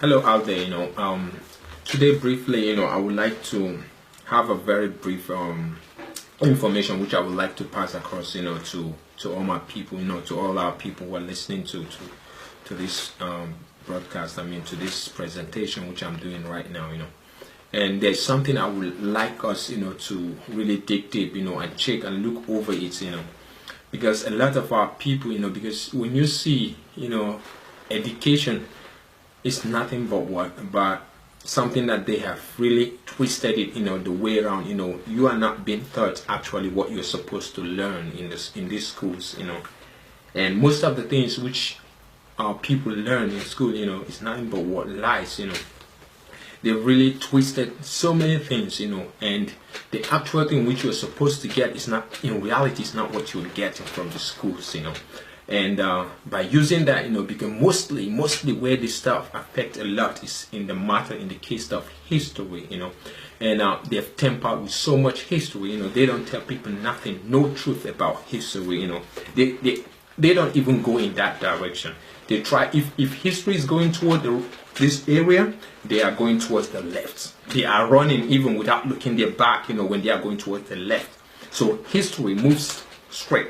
Hello out there, today briefly, I would like to have a very brief information which I would like to pass across, to all my people, to all our people who are listening to this broadcast, to this presentation which I'm doing right now, And there's something I would like us, to really dig deep, and check and look over it, because a lot of our people, because when you see, education is nothing but something that they have really twisted it, the way around. You are not being taught actually what you're supposed to learn in these schools, and most of the things which our people learn in school, is nothing but what lies, They've really twisted so many things, and the actual thing which you're supposed to get is not, in reality, is not what you're getting from the schools, And by using that, because mostly where this stuff affects a lot is in the case of history, and they've tempered with so much history, they don't tell people nothing, no truth about history, they don't even go in that direction. They try, if history is going toward this area, they are going towards the left. They are running even without looking their back, when they are going towards the left. So history moves straight.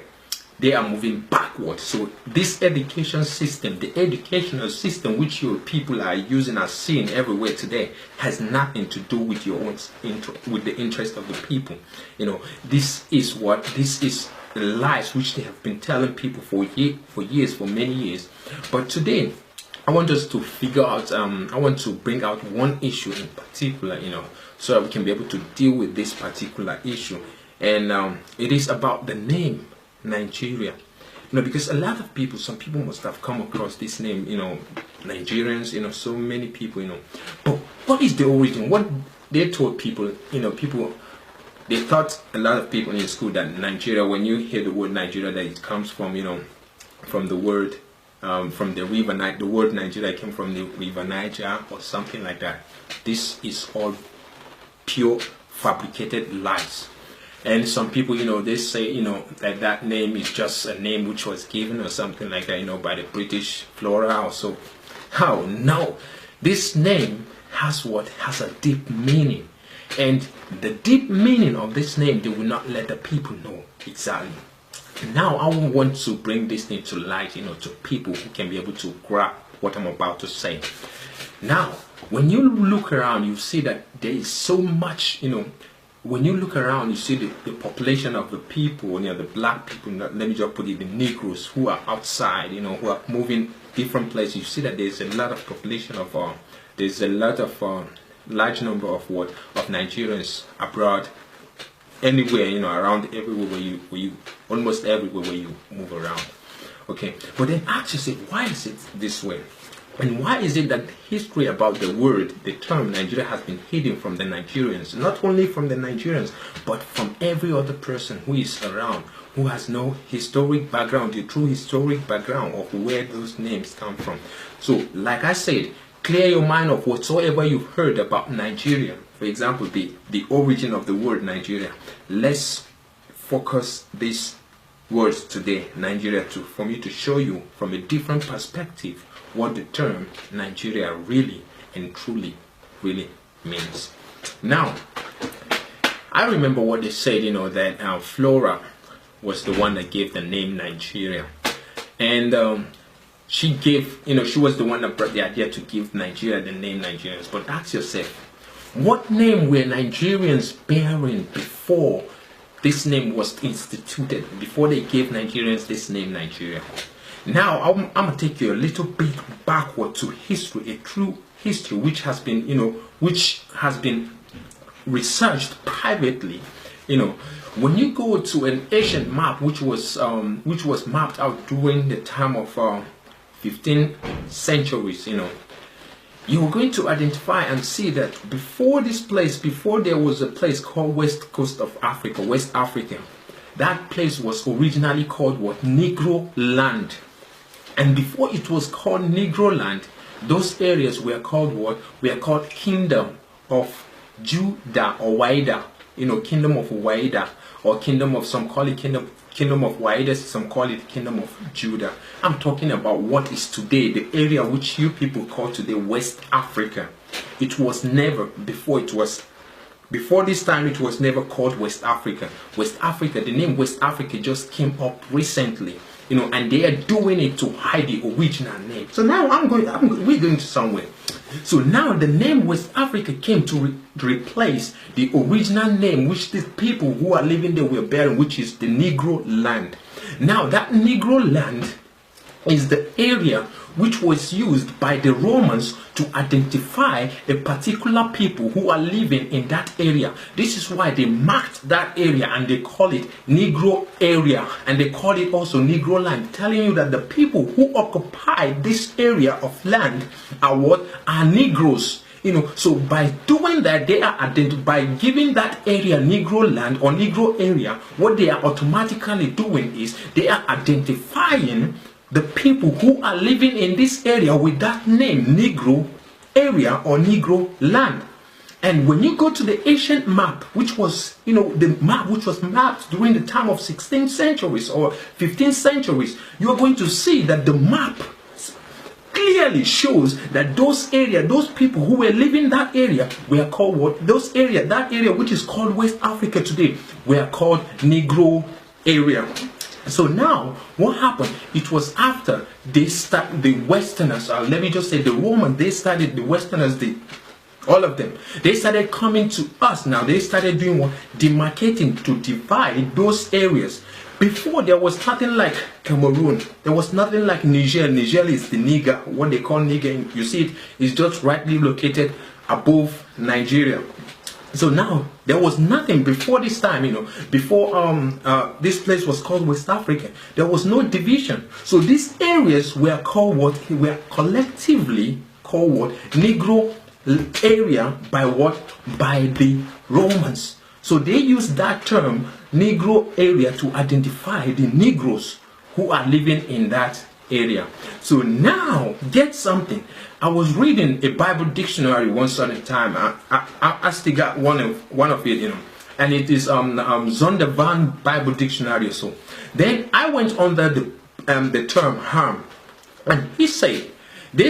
They are moving backwards. So this education system, the educational system which your people are using, are seeing everywhere today, has nothing to do with your own with the interest of the people. This is the lies which they have been telling people for many years. But today, I want us to figure out. I want to bring out one issue in particular, so that we can be able to deal with this particular issue, and it is about the name Nigeria. Because a lot of people, some people must have come across this name, Nigerians, so many people, But what is the origin? What they told people, they thought, a lot of people in school, that Nigeria, when you hear the word Nigeria, that it comes from, from the word, from the river Niger. The word Nigeria came from the river Niger or something like that. This is all pure fabricated lies. And some people, they say, that name is just a name which was given or something like that, by the British flora or so. How? No. This name has a deep meaning. And the deep meaning of this name, they will not let the people know exactly. Now, I want to bring this thing to light, to people who can be able to grasp what I'm about to say. Now, when you look around, you see that there is so much, when you look around, you see the population of the people, the black people, let me just put it, the Negroes who are outside, who are moving different places. You see that there's a lot of population of, there's a lot of, large number of Nigerians abroad, anywhere, around everywhere where you, almost everywhere where you move around. Okay, but then ask yourself, why is it this way? And why is it that history about the term Nigeria has been hidden from the Nigerians? Not only from the Nigerians, but from every other person who is around, who has no historic background, the true historic background of where those names come from. So, like I said, clear your mind of whatsoever you've heard about Nigeria. For example, the origin of the word Nigeria. Let's focus these words today, Nigeria, for me to show you from a different perspective what the term Nigeria really and truly really means. Now, I remember what they said, that Flora was the one that gave the name Nigeria. And she gave, she was the one that brought the idea to give Nigeria the name Nigerians. But ask yourself, what name were Nigerians bearing before this name was instituted, before they gave Nigerians this name Nigeria? Now, I'm going to take you a little bit backward to history, a true history which has been, researched privately. When you go to an ancient map which was mapped out during the time of 15th centuries, you are going to identify and see that before there was a place called West Coast of Africa, West Africa. That place was originally called what? Negro Land. And before it was called Negro Land, those areas were called what? Were called Kingdom of Judah or Waida. Kingdom of Waida, or Kingdom of, some call it kingdom of Waides, some call it kingdom of Judah. I'm talking about what is today, the area which you people call today West Africa. It was never, before this time, it was never called West Africa. West Africa, the name West Africa just came up recently, and they are doing it to hide the original name. So now we're going to somewhere. So now the name West Africa came to replace the original name which the people who are living there were bearing, which is the Negro land. Now that Negro land is the area which was used by the Romans to identify a particular people who are living in that area. This is why they marked that area and they call it Negro area, and they call it also Negro land, telling you that the people who occupy this area of land are what? Are Negroes. So by doing that, they are by giving that area Negro land or Negro area, what they are automatically doing is they are identifying the people who are living in this area with that name, Negro area or Negro land. And when you go to the ancient map, which was, the map which was mapped during the time of 16th centuries or 15th centuries, you are going to see that the map clearly shows that those people who were living in that area were called what? That area which is called West Africa today, were called Negro area. So now, what happened? It was after the Westerners, let me just say the Romans, the Westerners, all of them, they started coming to us. Now they started doing what? Demarcating, to divide those areas. Before, there was nothing like Cameroon. There was nothing like Niger. Niger is the Niger, what they call Niger. You see it is just rightly located above Nigeria. So now there was nothing before this time, before this place was called West Africa. There was no division. So these areas were called what? Were collectively called what? Negro area by what? By the Romans. So they used that term Negro area to identify the Negroes who are living in that area. So now, get something. I was reading a Bible dictionary once on a time. I still got one of it, and it is Zondervan Bible Dictionary or so. Then I went under the term Ham, and they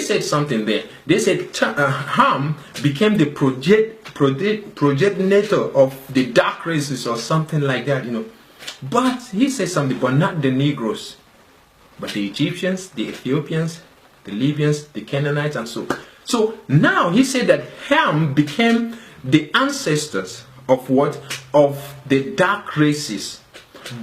said something there. They said Ham became the progenitor of the dark races or something like that, But he said something, but not the Negroes, but the Egyptians, the Ethiopians, the Libyans, the Canaanites, and so. So now he said that Ham became the ancestors of what? Of the dark races,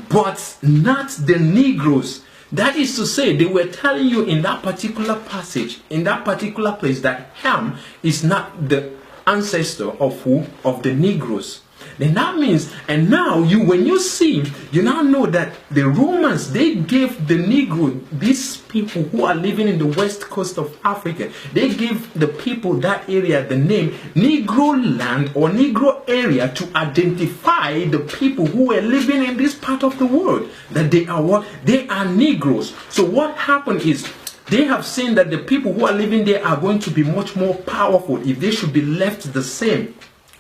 but not the Negroes. That is to say, they were telling you in that particular passage, in that particular place, that Ham is not the ancestor of who? Of the Negroes. Then that means, and now when you see, you now know that the Romans, they gave the Negro, these people who are living in the west coast of Africa, they gave the people that area the name Negro land or Negro area to identify the people who were living in this part of the world, that they are what? They are Negroes. So what happened is, they have seen that the people who are living there are going to be much more powerful if they should be left the same.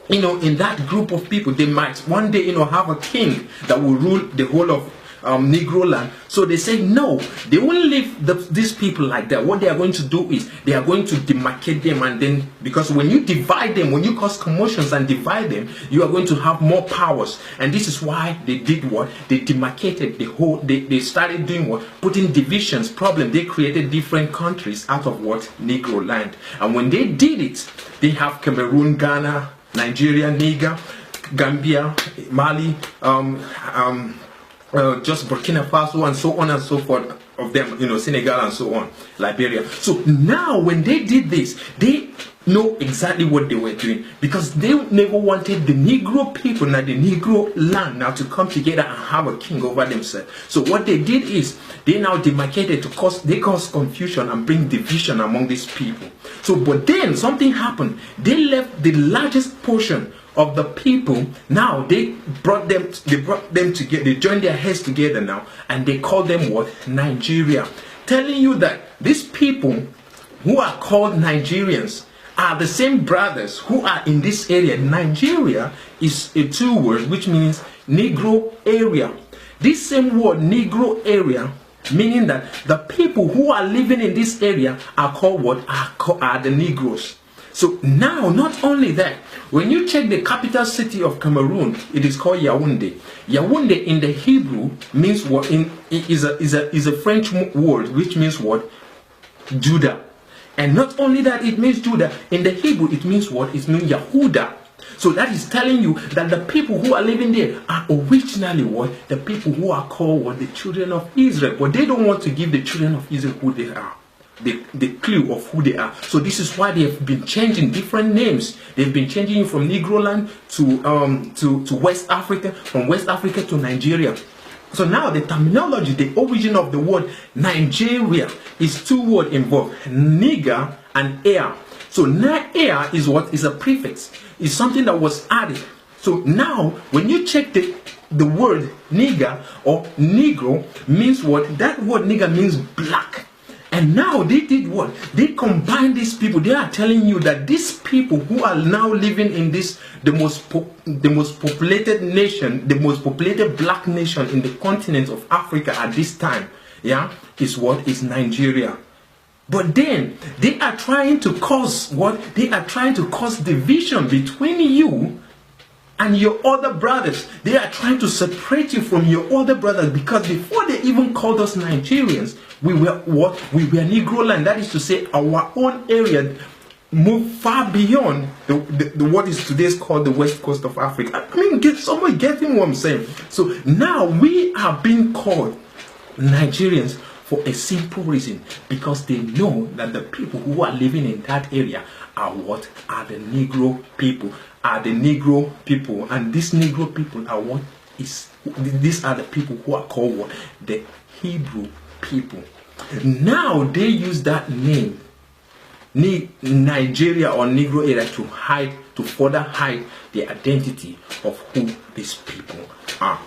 In that group of people, they might one day, have a king that will rule the whole of Negro land. So they say, no, they won't leave these people like that. What they are going to do is, they are going to demarcate them, and then, because when you divide them, when you cause commotions and divide them, you are going to have more powers. And this is why they did what? They demarcated the whole, they started doing what? Putting divisions, problem. They created different countries out of what? Negro land. And when they did it, they have Cameroon, Ghana, Nigeria, Niger, Gambia, Mali, just Burkina Faso, and so on and so forth of them, Senegal and so on, Liberia. So now when they did this, they know exactly what they were doing, because they never wanted the Negro people, now the Negro land, now to come together and have a king over themselves. So what they did is, they now demarcated to cause confusion and bring division among these people. So, but then something happened. They left the largest portion of the people. Now they brought them together. They joined their heads together now, and they called them what? Nigeria. Telling you that these people who are called Nigerians are the same brothers who are in this area. Nigeria is a two word which means Negro area. This same word Negro area, meaning that the people who are living in this area are called what? Are the Negroes. So now, not only that, when you check the capital city of Cameroon, it is called Yaoundé. Yaoundé in the Hebrew means what? Is a French word which means what? Judah. And not only that, it means Judah. In the Hebrew, it means what? It means Yahudah. So that is telling you that the people who are living there are originally what? The people who are called what? The children of Israel. But they don't want to give the children of Israel who they are. The clue of who they are. So this is why they have been changing different names. They've been changing from Negroland to West Africa, from West Africa to Nigeria. So now the terminology, the origin of the word Nigeria is two words involved, nigger and air. So now air is what? Is a prefix. It's something that was added. So now when you check the word nigger or negro means what? That word nigger means black. And now they did what? They combined these people. They are telling you that these people who are now living in this, the most populated nation, the most populated black nation in the continent of Africa at this time, yeah, is what? Is Nigeria. But then they are trying to cause what? They are trying to cause division between you and your other brothers. They are trying to separate you from your other brothers, because before they even called us Nigerians, we were what? We were Negro land. That is to say, our own area moved far beyond the what is today's called the west coast of Africa. I mean, somebody getting what I'm saying? So now we are being called Nigerians for a simple reason, because they know that the people who are living in that area are what? Are the Negro people. Are the Negro people. And these Negro people are what? These are the people who are called what? The Hebrew people. Now they use that name, Nigeria or Negro area, to further hide the identity of who these people are.